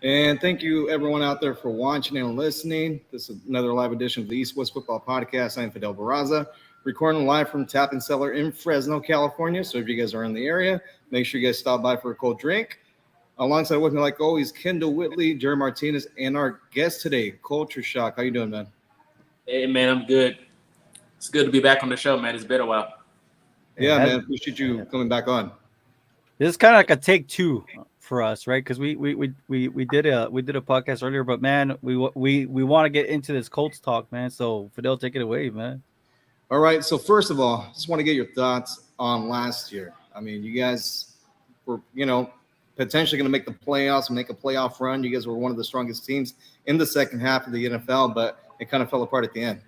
And thank you, everyone out there, for watching and listening. This is another live edition of the East West Football Podcast. I'm Fidel Barraza, recording live from Tap and Cellar in Fresno, California. So if you guys are in the area, make sure you guys stop by for a cold drink. Alongside with me, like always, Kendall Whitley, Jerry Martinez, and our guest today, CoultureShock. How you doing, man? Hey, man, I'm good. It's good to be back on the show, man. It's been a while. Yeah, man. Appreciate you coming back on. This is kind of like a take two for us, right? Because we did a podcast earlier, but man, we want to get into this Colts talk, man. So Fidel, take it away, man. All right. So first of all, just want to get your thoughts on last year. I mean, you guys were, potentially going to make the playoffs, make a playoff run. You guys were one of the strongest teams in the second half of the NFL, but it kind of fell apart at the end.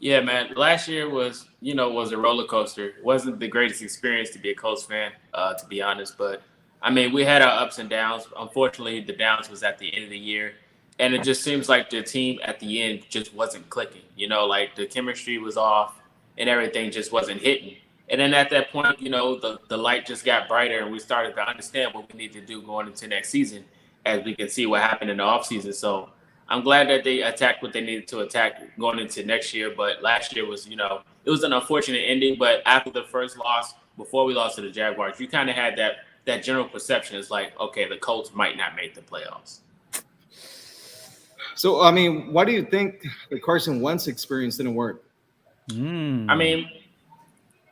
Yeah, man. Last year was a roller coaster. It wasn't the greatest experience to be a Colts fan, to be honest. But, I mean, we had our ups and downs. Unfortunately, the downs was at the end of the year. And it just seems like the team at the end just wasn't clicking. Like the chemistry was off and everything just wasn't hitting. And then at that point, the light just got brighter and we started to understand what we need to do going into next season as we can see what happened in the offseason. So I'm glad that they attacked what they needed to attack going into next year. But last year was, it was an unfortunate ending. But after the first loss, before we lost to the Jaguars, you kind of had that general perception. It's like, okay, the Colts might not make the playoffs. So, I mean, why do you think the Carson Wentz experience didn't work? I mean,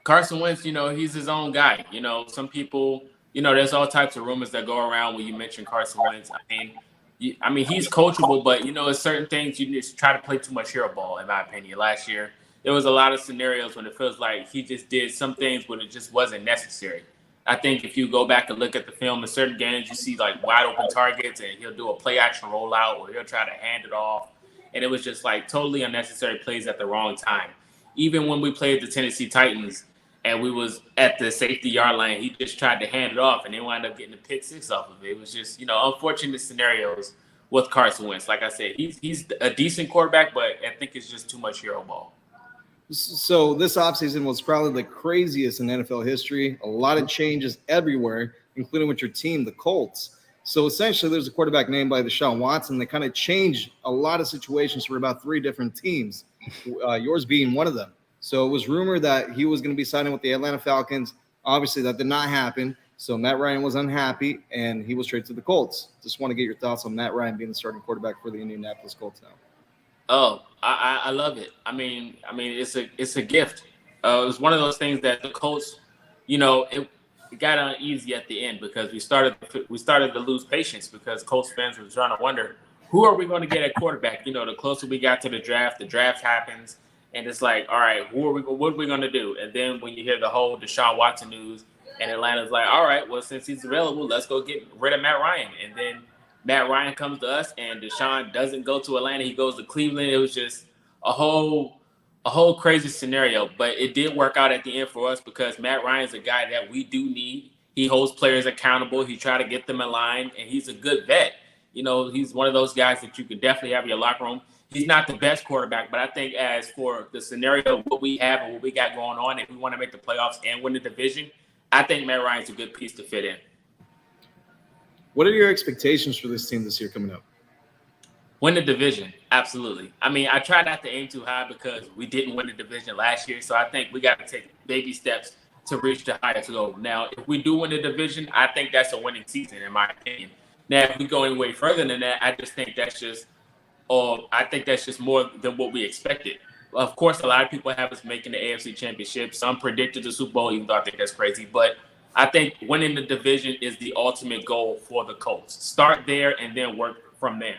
Carson Wentz, he's his own guy. Some people, there's all types of rumors that go around when you mention Carson Wentz. I mean, he's coachable, but, it's certain things you just try to play too much hero ball, in my opinion. Last year, there was a lot of scenarios when it feels like he just did some things when it just wasn't necessary. I think if you go back and look at the film in certain games, you see like wide open targets and he'll do a play action rollout or he'll try to hand it off. And it was just like totally unnecessary plays at the wrong time. Even when we played the Tennessee Titans and we was at the safety yard line, he just tried to hand it off and then wound up getting a pick six off of it. It was just, unfortunate scenarios with Carson Wentz. Like I said, he's a decent quarterback, but I think it's just too much hero ball. So this offseason was probably the craziest in NFL history. A lot of changes everywhere, including with your team, the Colts. So essentially, there's a quarterback named by Deshaun Watson that kind of changed a lot of situations for about three different teams, yours being one of them. So it was rumored that he was going to be signing with the Atlanta Falcons. Obviously, that did not happen. So Matt Ryan was unhappy, and he was traded to the Colts. Just want to get your thoughts on Matt Ryan being the starting quarterback for the Indianapolis Colts now. Oh, I love it. I mean, it's a gift. It was one of those things that the Colts, it got uneasy at the end because we started to lose patience because Colts fans were trying to wonder who are we going to get at quarterback. The closer we got to the draft happens, and it's like, all right, what are we going to do? And then when you hear the whole Deshaun Watson news, and Atlanta's like, all right, well since he's available, let's go get rid of Matt Ryan, and then Matt Ryan comes to us, and Deshaun doesn't go to Atlanta. He goes to Cleveland. It was just a whole crazy scenario. But it did work out at the end for us because Matt Ryan's a guy that we do need. He holds players accountable. He try to get them in line, and he's a good vet. He's one of those guys that you could definitely have in your locker room. He's not the best quarterback, but I think as for the scenario of what we have and what we got going on, if we want to make the playoffs and win the division, I think Matt Ryan's a good piece to fit in. What are your expectations for this team this year coming up? Win the division, absolutely. I mean, I try not to aim too high because we didn't win the division last year, so I think we got to take baby steps to reach the highest goal. Now, if we do win the division, I think that's a winning season, in my opinion. Now, if we go any way further than that, I think that's just more than what we expected. Of course, a lot of people have us making the AFC Championship. Some predicted the Super Bowl, even though I think that's crazy, but I think winning the division is the ultimate goal for the Colts. Start there and then work from there.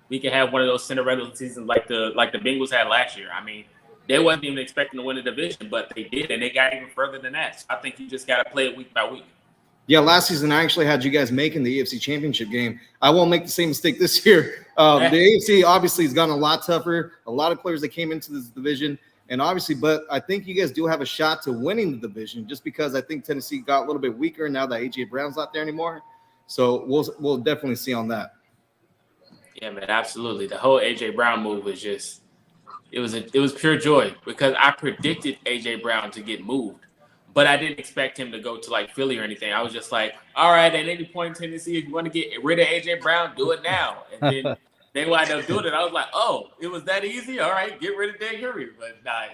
We can have one of those Cinderella seasons like the Bengals had last year. I mean, they wasn't even expecting to win the division, but they did, and they got even further than that. So I think you just got to play it week by week. Yeah, last season I actually had you guys making the AFC Championship game. I won't make the same mistake this year. The AFC obviously has gotten a lot tougher. A lot of players that came into this division. And obviously, but I think you guys do have a shot to winning the division just because I think Tennessee got a little bit weaker now that A.J. Brown's not there anymore. So we'll definitely see on that. Yeah, man, absolutely. The whole A.J. Brown move was just it was pure joy because I predicted A.J. Brown to get moved. but I didn't expect him to go to like Philly or anything. I was just like, all right, at any point in Tennessee, if you want to get rid of AJ Brown, do it now. And then they wound up doing it. I was like, oh, it was that easy. All right, get rid of Dan Henry. But nah,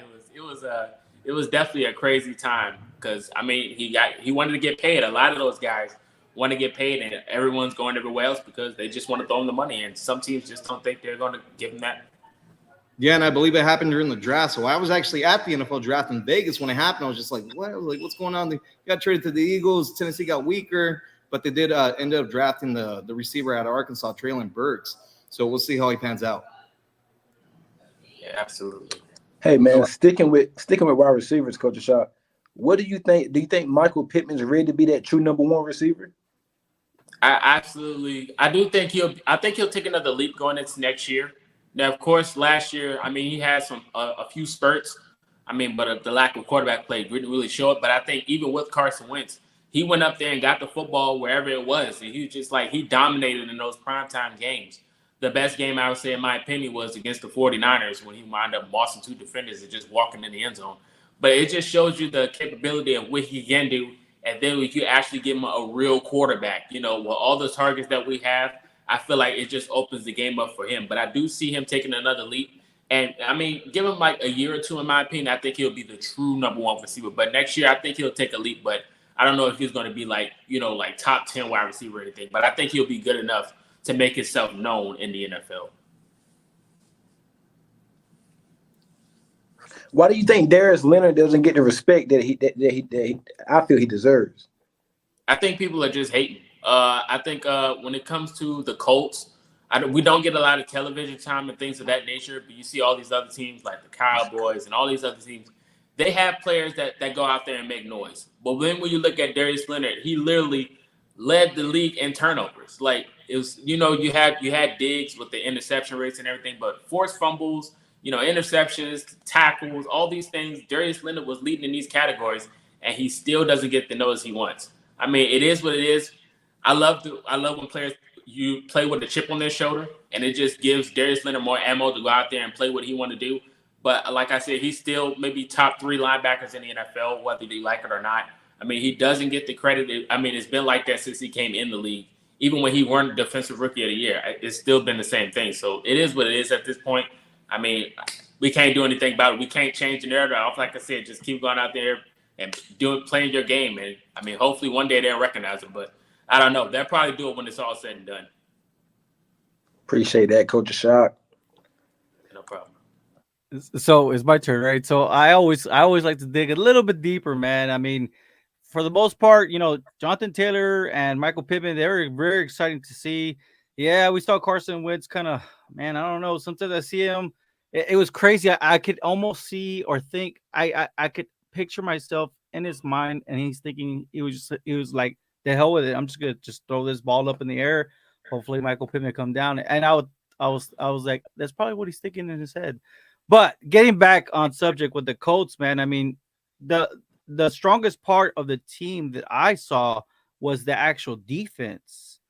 it was definitely a crazy time because I mean he wanted to get paid. A lot of those guys want to get paid, and everyone's going everywhere else because they just want to throw him the money. And some teams just don't think they're going to give him that. Yeah, and I believe it happened during the draft. So I was actually at the NFL draft in Vegas when it happened. I was just like, what? I was like, what's going on? They got traded to the Eagles. Tennessee got weaker, but they did end up drafting the receiver out of Arkansas, Traylon Burks. So we'll see how he pans out. Yeah, absolutely. Hey man, sticking with wide receivers, CoultureShock. What do you think? Do you think Michael Pittman's ready to be that true number one receiver? I do think he'll take another leap going into next year. Now, of course, last year, I mean, he had a few spurts. I mean, but the lack of quarterback play didn't really show it. But I think even with Carson Wentz, he went up there and got the football wherever it was. And he was just like, he dominated in those primetime games. The best game, I would say, in my opinion, was against the 49ers when he wound up bossing two defenders and just walking in the end zone. But it just shows you the capability of what he can do. And then we could actually give him a real quarterback. You know, with all the targets that we have, I feel like it just opens the game up for him. But I do see him taking another leap. And, I mean, give him like a year or two, in my opinion, I think he'll be the true number one receiver. But next year, I think he'll take a leap. But I don't know if he's going to be like, you know, like top 10 wide receiver or anything. But I think he'll be good enough to make himself known in the NFL. Why do you think Darius Leonard doesn't get the respect that I feel he deserves? I think people are just hating. I think when it comes to the Colts, we don't get a lot of television time and things of that nature. But you see all these other teams like the Cowboys and all these other teams, they have players that go out there and make noise. But then when you look at Darius Leonard, he literally led the league in turnovers. Like it was, you know, you had Diggs with the interception rates and everything, but forced fumbles, you know, interceptions, tackles, all these things. Darius Leonard was leading in these categories, and he still doesn't get the notice he wants. I mean, it is what it is. I love when players you play with a chip on their shoulder, and it just gives Darius Leonard more ammo to go out there and play what he want to do. But like I said, he's still maybe top 3 linebackers in the NFL, whether they like it or not. I mean, he doesn't get the credit. I mean, it's been like that since he came in the league. Even when he won Defensive Rookie of the Year, it's still been the same thing. So it is what it is at this point. I mean, we can't do anything about it. We can't change the narrative. Like I said, just keep going out there and playing your game. And I mean, hopefully one day they'll recognize it. But I don't know. They'll probably do it when it's all said and done. Appreciate that, CoultureShock. No problem. So it's my turn, right? So I always like to dig a little bit deeper, man. I mean, for the most part, you know, Jonathan Taylor and Michael Pittman, they were very exciting to see. Yeah, we saw Carson Wentz kind of, man, I don't know. Sometimes I see him. It was crazy. I could almost see or think I could picture myself in his mind, and he's thinking he was like, the hell with it. I'm just gonna just throw this ball up in the air. Hopefully Michael Pittman come down. And I was like, that's probably what he's thinking in his head. But getting back on subject with the Colts, man, I mean, the strongest part of the team that I saw was the actual defense.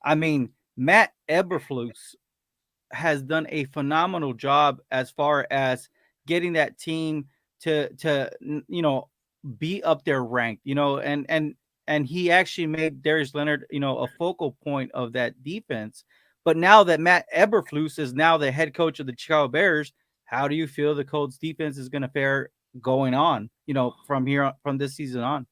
I mean, Matt Eberflus has done a phenomenal job as far as getting that team to you know, be up there ranked, you know, and he actually made Darius Leonard, you know, a focal point of that defense. But now that Matt Eberflus is now the head coach of the Chicago Bears, how do you feel the Colts defense is going to fare going on, you know, from this season on?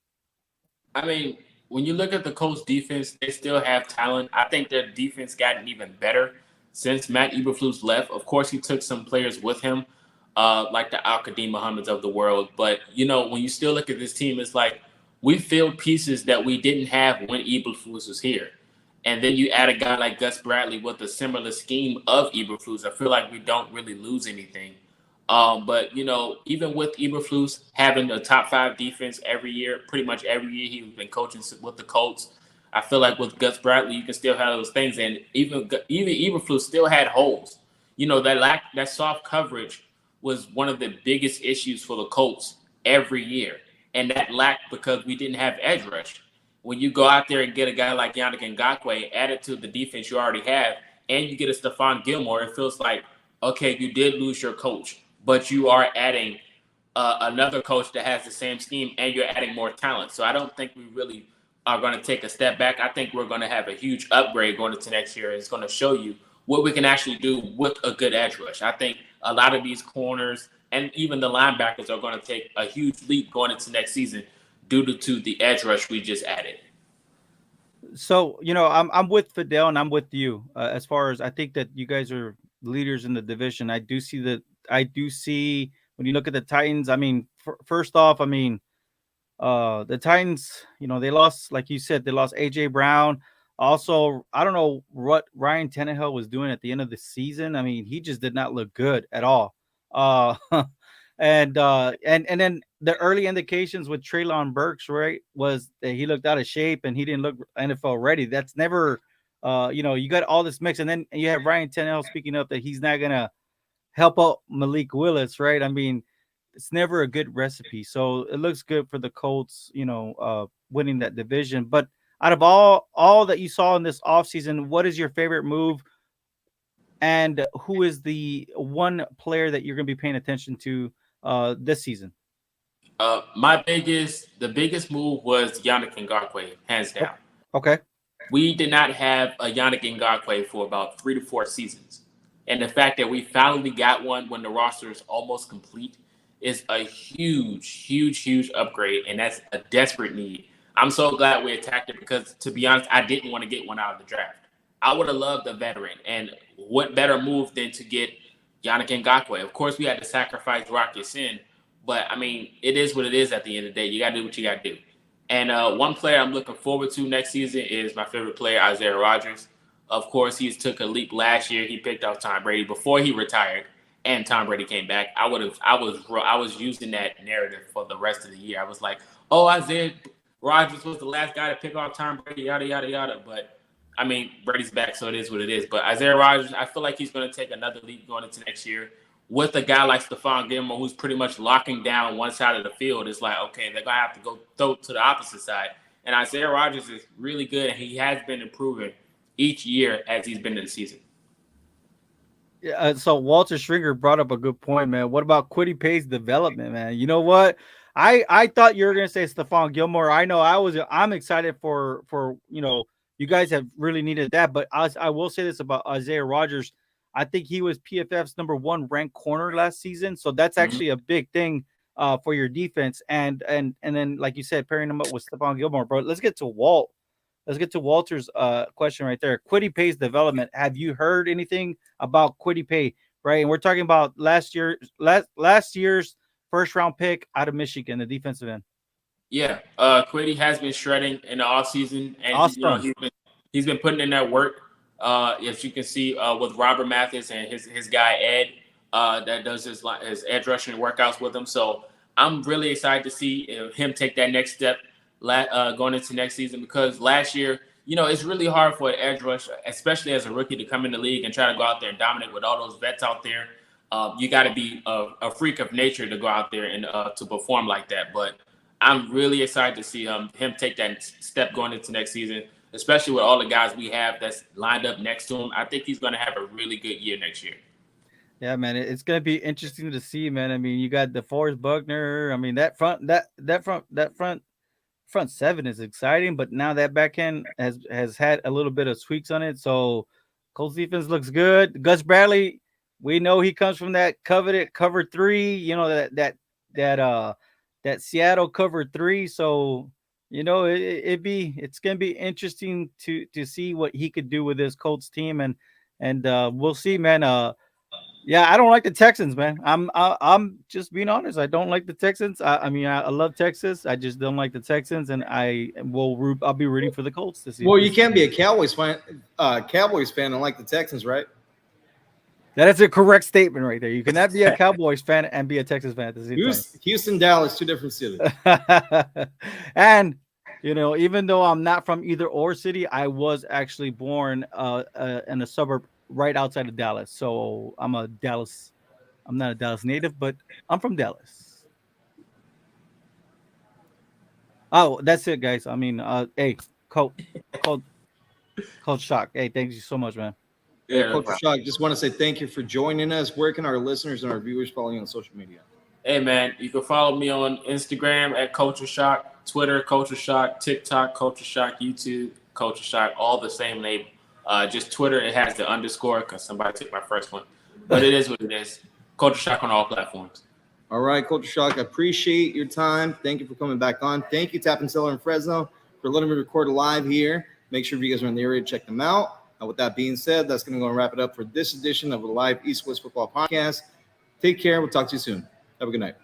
I mean, when you look at the Colts defense, they still have talent. I think their defense gotten even better since Matt Eberflus left. Of course, he took some players with him, like the Al-Qadim Muhammads of the world. But, you know, when you still look at this team, it's like we filled pieces that we didn't have when Eberflus was here. And then you add a guy like Gus Bradley with a similar scheme of Eberflus. I feel like we don't really lose anything. But, you know, even with Eberflus having a top 5 defense every year, pretty much every year he's been coaching with the Colts, I feel like with Gus Bradley, you can still have those things. And even Eberflus still had holes. You know, that soft coverage was one of the biggest issues for the Colts every year. And that lacked because we didn't have edge rush. When you go out there and get a guy like Yannick Ngakoue added to the defense you already have, and you get a Stephon Gilmore, it feels like, okay, you did lose your coach, but you are adding another coach that has the same scheme, and you're adding more talent. So I don't think we really are going to take a step back. I think we're going to have a huge upgrade going into next year. It's going to show you what we can actually do with a good edge rush. I think a lot of these corners and even the linebackers are going to take a huge leap going into next season due to the edge rush we just added. So, I'm with Fidel and I'm with you as far as I think that you guys are leaders in the division. I do see when you look at the Titans. I mean, first off, I mean, the Titans, they lost, like you said, they lost AJ Brown. Also, I don't know what Ryan Tannehill was doing at the end of the season. I mean, he just did not look good at all. And then the early indications with Treylon Burks, right, was that he looked out of shape and he didn't look NFL ready. That's never, you got all this mix, and then you have Ryan Tannehill speaking up that he's not gonna help out Malik Willis, right? I mean, it's never a good recipe. So it looks good for the Colts, winning that division. But out of all that you saw in this offseason, what is your favorite move? And who is the one player that you're going to be paying attention to this season? The biggest move was Yannick Ngakoue, hands down. Okay. We did not have a Yannick Ngakoue for about 3 to 4 seasons. And the fact that we finally got one when the roster is almost complete is a huge, huge, huge upgrade. And that's a desperate need. I'm so glad we attacked it because, to be honest, I didn't want to get one out of the draft. I would have loved a veteran. And what better move than to get Yannick Ngakoue? Of course, we had to sacrifice Rock Ya-Sin. But, I mean, it is what it is at the end of the day. You got to do what you got to do. And one player I'm looking forward to next season is my favorite player, Isaiah Rodgers. Of course, he took a leap last year. He picked up Tom Brady before he retired, and Tom Brady came back. I was using that narrative for the rest of the year. I was like, oh, Isaiah Rodgers was the last guy to pick off Tom Brady, yada, yada, yada. But, I mean, Brady's back, so it is what it is. But Isaiah Rodgers, I feel like he's going to take another leap going into next year. With a guy like Stephon Gilmore, who's pretty much locking down one side of the field, it's like, okay, they're going to have to go throw to the opposite side. And Isaiah Rodgers is really good, and he has been improving each year as he's been in the season. Yeah, so Walter Stringer brought up a good point, man. What about Kwity Paye's development, man? You know what? I thought you were going to say Stephon Gilmore. I know I'm excited for you guys have really needed that. But I will say this about Isaiah Rodgers. I think he was PFF's #1 ranked corner last season. So that's actually a big thing for your defense. And then, like you said, pairing him up with Stephon Gilmore. Bro, let's get to Walt. Let's get to Walter's question right there. Kwity Paye's development. Have you heard anything about Kwity Paye? Right, and we're talking about last year's first-round pick out of Michigan, the defensive end. Yeah, Kwity has been shredding in the offseason, and awesome. He's been putting in that work. As you can see with Robert Mathis and his guy Ed, that does his edge rushing workouts with him. So I'm really excited to see him take that next step going into next season, because last year, it's really hard for an edge rush, especially as a rookie, to come in the league and try to go out there and dominate with all those vets out there. You got to be a freak of nature to go out there and to perform like that. But I'm really excited to see him take that step going into next season, especially with all the guys we have that's lined up next to him. I think he's going to have a really good year next year. Yeah, man, it's going to be interesting to see, man. I mean, you got DeForest Buckner. I mean, that front seven is exciting, but now that back end has had a little bit of tweaks on it. So Colts defense looks good. Gus Bradley, we know he comes from that coveted cover 3, that Seattle cover 3. So, it's going to be interesting to see what he could do with this Colts team. And we'll see, man. Yeah, I don't like the Texans, man. I'm just being honest. I don't like the Texans. I mean, I love Texas. I just don't like the Texans, and I'll be rooting for the Colts this season. Well, you can't be a Cowboys fan and like the Texans, right? That is a correct statement right there. You cannot be a Cowboys fan and be a Texas fan at the same time. Houston, Dallas, 2 different cities. And even though I'm not from either or city, I was actually born in a suburb right outside of Dallas. So I'm not a Dallas native, but I'm from Dallas. Oh, that's it, guys. I mean, hey, CoultureShock. Hey, thank you so much, man. Yeah, CoultureShock, just want to say thank you for joining us. Where can our listeners and our viewers follow you on social media? Hey, man, you can follow me on Instagram at CoultureShock, Twitter, CoultureShock, TikTok, CoultureShock, YouTube, CoultureShock, all the same name. Just Twitter, it has the underscore because somebody took my first one. But it is what it is. CoultureShock on all platforms. All right, CoultureShock, I appreciate your time. Thank you for coming back on. Thank you, Tap and Seller in Fresno, for letting me record live here. Make sure if you guys are in the area, check them out. With that being said, that's going to go and wrap it up for this edition of the live East West Football Podcast. Take care. We'll talk to you soon. Have a good night.